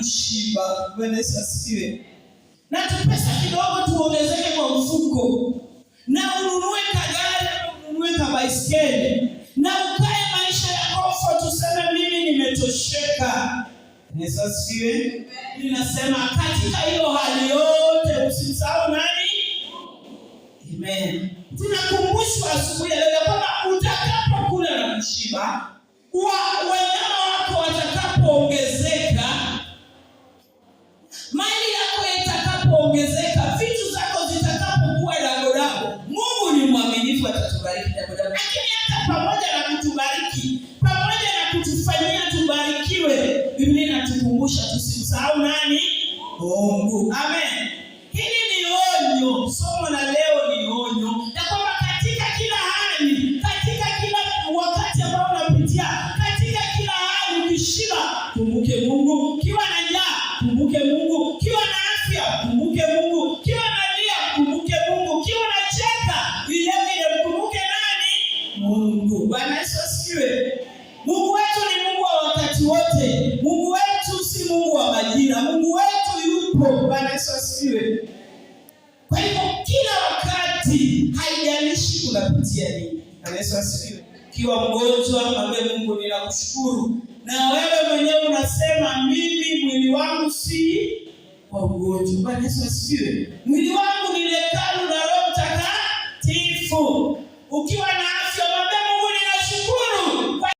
kushiba. Bwana Yesu asifiwe. Na tupesa kidogo tuongezeke kwa mfuko. Na ununue kagari, ununue kabaiskeli. Na ukae maisha ya comfort, tuseme mimi nimetosheka. Yesu asifiwe. Ninasema katika hiyo hali yote usimsahau nani? Amen. Tunakumbushwa asubuhi leo kwamba utakapokula na kushiba, wanyama wako watakapoongezeka, mali yako itakapoongezeka, vitu zako zitakapokuwa dagodago, Mungu ni mwaminifu, atatubariki dagodago. Lakini hata pamoja na kutubariki, pamoja na kutufanyia tubarikiwe, Biblia inatukumbusha tusimsahau nani? Mungu. Amen. Hili ni onyo, somo la leo ni onyo, na kwamba katika kila hali, katika kila wakati ambao unapitia, katika kila hali ukishiba, kumbuke Mungu. Ukiwa na njaa, kumbuke Mungu. Ukiwa na afya, kumbuke Mungu. Ukiwa na lia, kumbuke Mungu. Ukiwa na cheka, vile vile kumbuke nani? Mungu. Bwana Yesu asifiwe. Mungu wetu ni Mungu wa wakati wote. Mungu wetu si Mungu wa majira. Mungu wetu yupo. Bwana Yesu asifiwe. Kwa hivyo kila wakati, haijalishi unapitia nini. Bwana Yesu asifiwe. Ukiwa mgonjwa, mwambie Mungu ninakushukuru. Na wewe mwenyewe unasema mimi mwili wangu si wa ugonjwa. Bwana Yesu asifiwe. Mwili wangu ni hekalu la Roho Mtakatifu. Ukiwa na afya